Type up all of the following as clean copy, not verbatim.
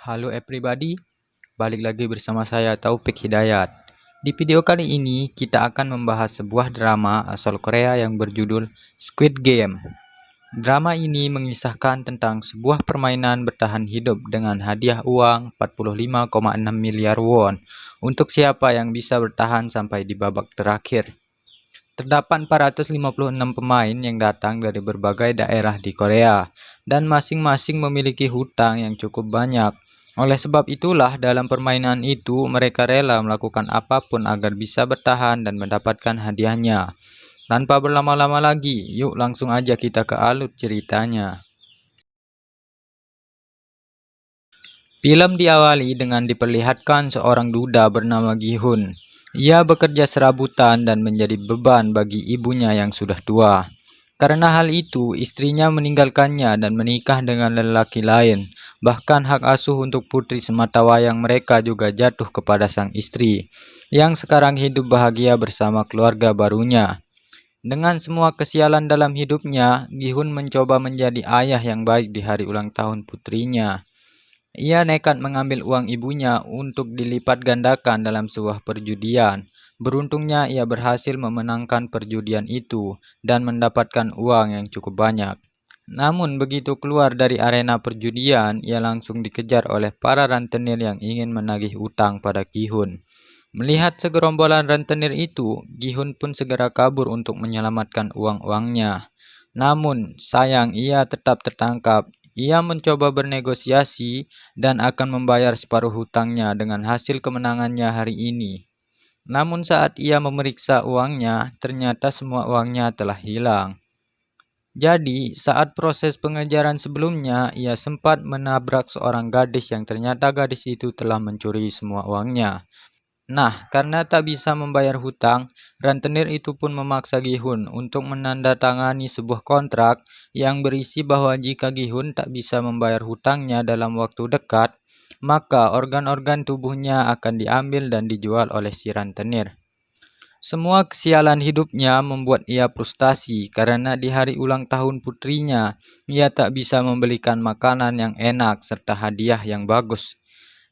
Halo everybody, balik lagi bersama saya Taufik Hidayat. Di video kali ini kita akan membahas sebuah drama asal Korea yang berjudul Squid Game. Drama ini mengisahkan tentang sebuah permainan bertahan hidup dengan hadiah uang 45,6 miliar won untuk siapa yang bisa bertahan sampai di babak terakhir. Terdapat 456 pemain yang datang dari berbagai daerah di Korea dan masing-masing memiliki hutang yang cukup banyak. Oleh sebab itulah dalam permainan itu mereka rela melakukan apapun agar bisa bertahan dan mendapatkan hadiahnya. Tanpa berlama-lama lagi, yuk langsung aja kita ke alur ceritanya. Film diawali dengan diperlihatkan seorang duda bernama Gi-hun. Ia bekerja serabutan dan menjadi beban bagi ibunya yang sudah tua. Karena hal itu, istrinya meninggalkannya dan menikah dengan lelaki lain. Bahkan hak asuh untuk putri sematawayang mereka juga jatuh kepada sang istri, yang sekarang hidup bahagia bersama keluarga barunya. Dengan semua kesialan dalam hidupnya, Gi-hun mencoba menjadi ayah yang baik di hari ulang tahun putrinya. Ia nekat mengambil uang ibunya untuk dilipat gandakan dalam sebuah perjudian. Beruntungnya ia berhasil memenangkan perjudian itu dan mendapatkan uang yang cukup banyak. Namun begitu keluar dari arena perjudian, ia langsung dikejar oleh para rentenir yang ingin menagih utang pada Gi-hun. Melihat segerombolan rentenir itu, Gi-hun pun segera kabur untuk menyelamatkan uang-uangnya. Namun, sayang ia tetap tertangkap. Ia mencoba bernegosiasi dan akan membayar separuh hutangnya dengan hasil kemenangannya hari ini. Namun saat ia memeriksa uangnya, ternyata semua uangnya telah hilang. Jadi, saat proses pengejaran sebelumnya, ia sempat menabrak seorang gadis yang ternyata gadis itu telah mencuri semua uangnya. Nah, karena tak bisa membayar hutang, rentenir itu pun memaksa Gi-hun untuk menandatangani sebuah kontrak yang berisi bahwa jika Gi-hun tak bisa membayar hutangnya dalam waktu dekat, maka organ-organ tubuhnya akan diambil dan dijual oleh si rentenir. Semua kesialan hidupnya membuat ia frustasi karena di hari ulang tahun putrinya, ia tak bisa membelikan makanan yang enak serta hadiah yang bagus.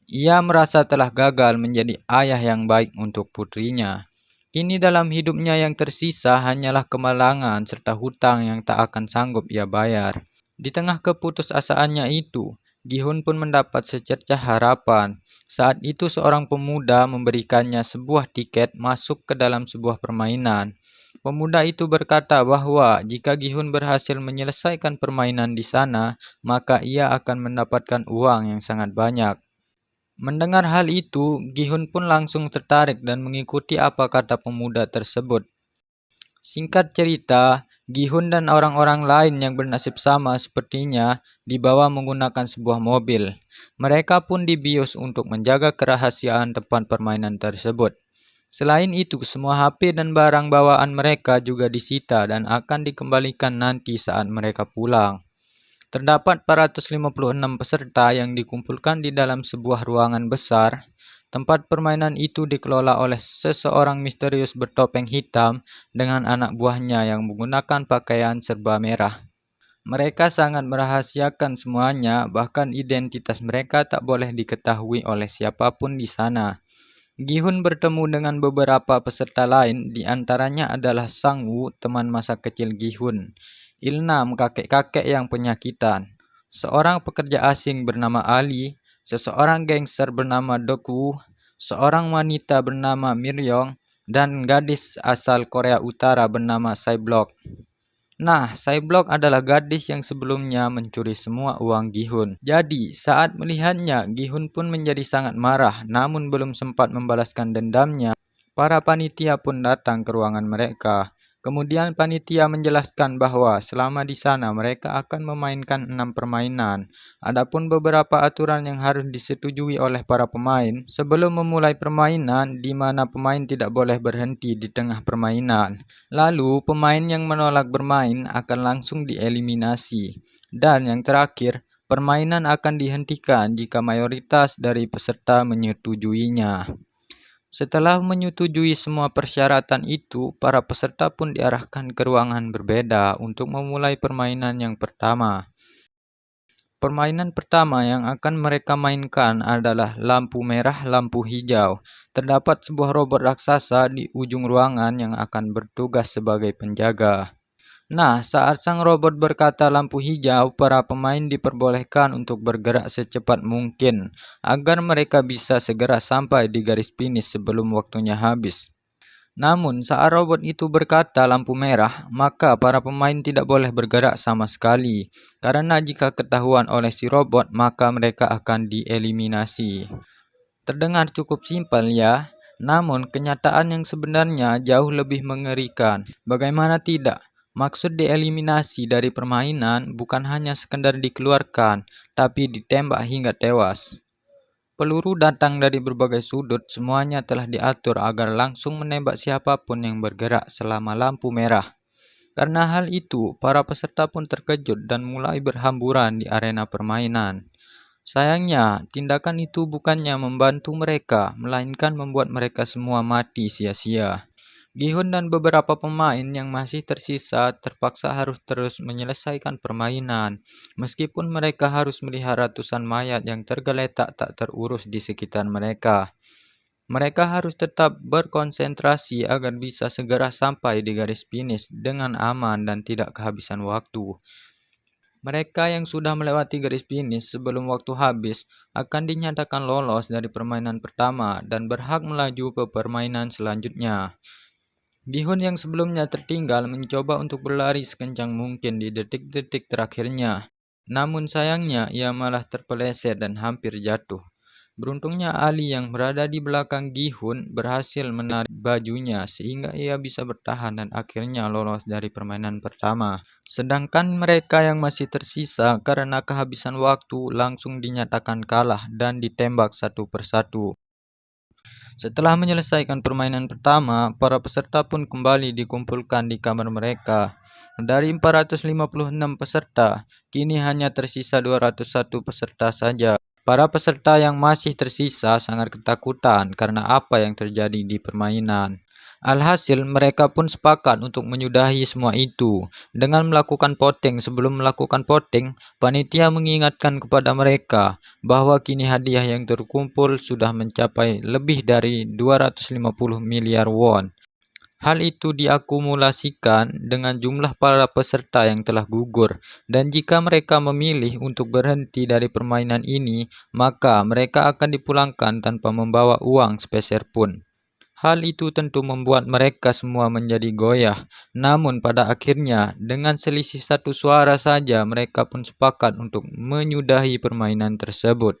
Ia merasa telah gagal menjadi ayah yang baik untuk putrinya. Kini dalam hidupnya yang tersisa hanyalah kemalangan serta hutang yang tak akan sanggup ia bayar. Di tengah keputusasaannya itu, Gi-hun pun mendapat secercah harapan. Saat itu seorang pemuda memberikannya sebuah tiket masuk ke dalam sebuah permainan. Pemuda itu berkata bahwa jika Gi-hun berhasil menyelesaikan permainan di sana, maka ia akan mendapatkan uang yang sangat banyak. Mendengar hal itu, Gi-hun pun langsung tertarik dan mengikuti apa kata pemuda tersebut. Singkat cerita, Gi-hun dan orang-orang lain yang bernasib sama sepertinya dibawa menggunakan sebuah mobil. Mereka pun dibius untuk menjaga kerahasiaan tempat permainan tersebut. Selain itu, semua HP dan barang bawaan mereka juga disita dan akan dikembalikan nanti saat mereka pulang. Terdapat 456 peserta yang dikumpulkan di dalam sebuah ruangan besar. Tempat permainan itu dikelola oleh seseorang misterius bertopeng hitam dengan anak buahnya yang menggunakan pakaian serba merah. Mereka sangat merahasiakan semuanya, bahkan identitas mereka tak boleh diketahui oleh siapapun di sana. Gi-hun bertemu dengan beberapa peserta lain, di antaranya adalah Sang-woo, teman masa kecil Gi-hun, Ilnam, kakek-kakek yang penyakitan, seorang pekerja asing bernama Ali, seseorang gangster bernama Dokwoo, seorang wanita bernama Miryong, dan gadis asal Korea Utara bernama Saeblok. Nah, Saeblok adalah gadis yang sebelumnya mencuri semua uang Gi-hun. Jadi, saat melihatnya, Gi-hun pun menjadi sangat marah, namun belum sempat membalaskan dendamnya. Para panitia pun datang ke ruangan mereka. Kemudian panitia menjelaskan bahwa selama di sana mereka akan memainkan 6 permainan. Adapun beberapa aturan yang harus disetujui oleh para pemain sebelum memulai permainan, di mana pemain tidak boleh berhenti di tengah permainan. Lalu pemain yang menolak bermain akan langsung dieliminasi. Dan yang terakhir, permainan akan dihentikan jika mayoritas dari peserta menyetujuinya. Setelah menyetujui semua persyaratan itu, para peserta pun diarahkan ke ruangan berbeda untuk memulai permainan yang pertama. Permainan pertama yang akan mereka mainkan adalah lampu merah, lampu hijau. Terdapat sebuah robot raksasa di ujung ruangan yang akan bertugas sebagai penjaga. Nah, saat sang robot berkata lampu hijau, para pemain diperbolehkan untuk bergerak secepat mungkin agar mereka bisa segera sampai di garis finish sebelum waktunya habis. Namun, saat robot itu berkata lampu merah, maka para pemain tidak boleh bergerak sama sekali, karena jika ketahuan oleh si robot, maka mereka akan dieliminasi. Terdengar cukup simpel ya, namun kenyataan yang sebenarnya jauh lebih mengerikan. Bagaimana tidak? Maksud dieliminasi dari permainan bukan hanya sekedar dikeluarkan, tapi ditembak hingga tewas. Peluru datang dari berbagai sudut, semuanya telah diatur agar langsung menembak siapapun yang bergerak selama lampu merah. Karena hal itu, para peserta pun terkejut dan mulai berhamburan di arena permainan. Sayangnya, tindakan itu bukannya membantu mereka, melainkan membuat mereka semua mati sia-sia. Gihun dan beberapa pemain yang masih tersisa terpaksa harus terus menyelesaikan permainan, meskipun mereka harus melihat ratusan mayat yang tergeletak tak terurus di sekitar mereka. Mereka harus tetap berkonsentrasi agar bisa segera sampai di garis finish dengan aman dan tidak kehabisan waktu. Mereka yang sudah melewati garis finish sebelum waktu habis akan dinyatakan lolos dari permainan pertama dan berhak melaju ke permainan selanjutnya. Gihun yang sebelumnya tertinggal mencoba untuk berlari sekencang mungkin di detik-detik terakhirnya. Namun sayangnya ia malah terpeleset dan hampir jatuh. Beruntungnya Ali yang berada di belakang Gihun berhasil menarik bajunya sehingga ia bisa bertahan dan akhirnya lolos dari permainan pertama. Sedangkan mereka yang masih tersisa karena kehabisan waktu langsung dinyatakan kalah dan ditembak satu persatu. Setelah menyelesaikan permainan pertama, para peserta pun kembali dikumpulkan di kamar mereka. Dari 456 peserta, kini hanya tersisa 201 peserta saja. Para peserta yang masih tersisa sangat ketakutan karena apa yang terjadi di permainan. Alhasil, mereka pun sepakat untuk menyudahi semua itu. Dengan melakukan voting, sebelum melakukan voting, panitia mengingatkan kepada mereka bahwa kini hadiah yang terkumpul sudah mencapai lebih dari 250 miliar won. Hal itu diakumulasikan dengan jumlah para peserta yang telah gugur, dan jika mereka memilih untuk berhenti dari permainan ini, maka mereka akan dipulangkan tanpa membawa uang sepeser pun. Hal itu tentu membuat mereka semua menjadi goyah. Namun pada akhirnya, dengan selisih satu suara saja mereka pun sepakat untuk menyudahi permainan tersebut.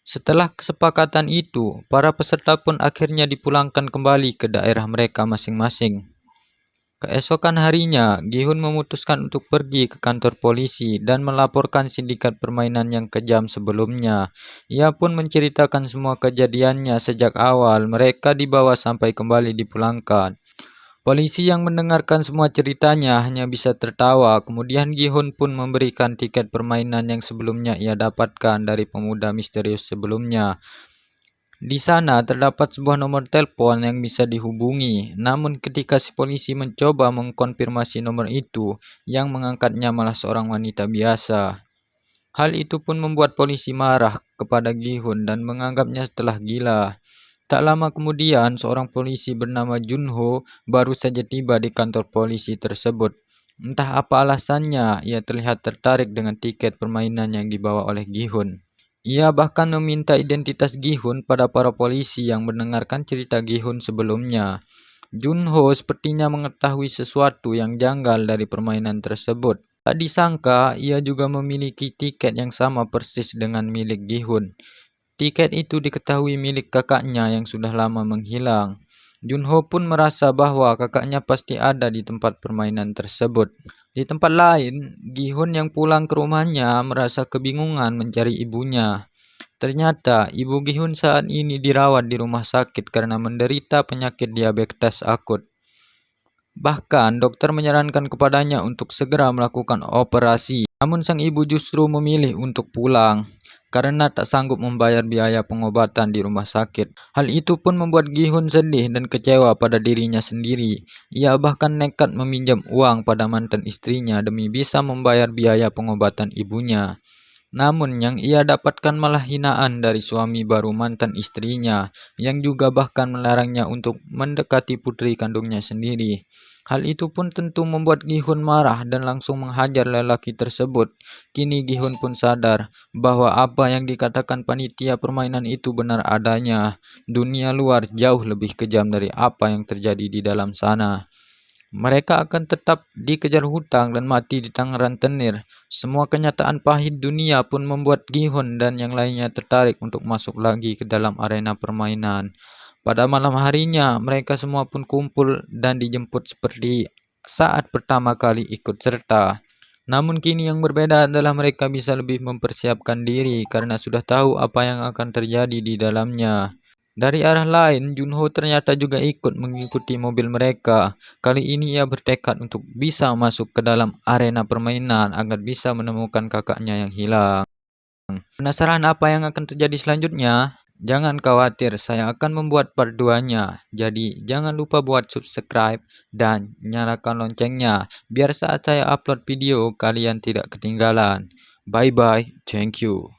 Setelah kesepakatan itu, para peserta pun akhirnya dipulangkan kembali ke daerah mereka masing-masing. Keesokan harinya, Gihun memutuskan untuk pergi ke kantor polisi dan melaporkan sindikat permainan yang kejam sebelumnya. Ia pun menceritakan semua kejadiannya sejak awal mereka dibawa sampai kembali dipulangkan. Polisi yang mendengarkan semua ceritanya hanya bisa tertawa. Kemudian Gihun pun memberikan tiket permainan yang sebelumnya ia dapatkan dari pemuda misterius sebelumnya. Di sana terdapat sebuah nomor telepon yang bisa dihubungi. Namun ketika si polisi mencoba mengkonfirmasi nomor itu, yang mengangkatnya malah seorang wanita biasa. Hal itu pun membuat polisi marah kepada Gihun dan menganggapnya telah gila. Tak lama kemudian, seorang polisi bernama Junho baru saja tiba di kantor polisi tersebut. Entah apa alasannya, ia terlihat tertarik dengan tiket permainan yang dibawa oleh Gihun. Ia bahkan meminta identitas Gihun pada para polisi yang mendengarkan cerita Gihun sebelumnya. Junho sepertinya mengetahui sesuatu yang janggal dari permainan tersebut. Tak disangka, ia juga memiliki tiket yang sama persis dengan milik Gihun. Tiket itu diketahui milik kakaknya yang sudah lama menghilang. Junho pun merasa bahwa kakaknya pasti ada di tempat permainan tersebut. Di tempat lain, Gihun yang pulang ke rumahnya merasa kebingungan mencari ibunya. Ternyata, ibu Gihun saat ini dirawat di rumah sakit karena menderita penyakit diabetes akut. Bahkan, dokter menyarankan kepadanya untuk segera melakukan operasi. Namun sang ibu justru memilih untuk pulang karena tak sanggup membayar biaya pengobatan di rumah sakit. Hal itu pun membuat Gihun sedih dan kecewa pada dirinya sendiri. Ia bahkan nekat meminjam uang pada mantan istrinya demi bisa membayar biaya pengobatan ibunya. Namun yang ia dapatkan malah hinaan dari suami baru mantan istrinya, yang juga bahkan melarangnya untuk mendekati putri kandungnya sendiri. Hal itu pun tentu membuat Gihun marah dan langsung menghajar lelaki tersebut. Kini Gihun pun sadar bahwa apa yang dikatakan panitia permainan itu benar adanya. Dunia luar jauh lebih kejam dari apa yang terjadi di dalam sana. Mereka akan tetap dikejar hutang dan mati di tangan rentenir. Semua kenyataan pahit dunia pun membuat Gihun dan yang lainnya tertarik untuk masuk lagi ke dalam arena permainan. Pada malam harinya, mereka semua pun kumpul dan dijemput seperti saat pertama kali ikut serta. Namun kini yang berbeda adalah mereka bisa lebih mempersiapkan diri karena sudah tahu apa yang akan terjadi di dalamnya. Dari arah lain, Junho ternyata juga ikut mengikuti mobil mereka. Kali ini ia bertekad untuk bisa masuk ke dalam arena permainan agar bisa menemukan kakaknya yang hilang. Penasaran apa yang akan terjadi selanjutnya? Jangan khawatir, saya akan membuat part 2-nya. Jadi, jangan lupa buat subscribe dan nyalakan loncengnya, biar saat saya upload video, kalian tidak ketinggalan. Bye-bye, thank you.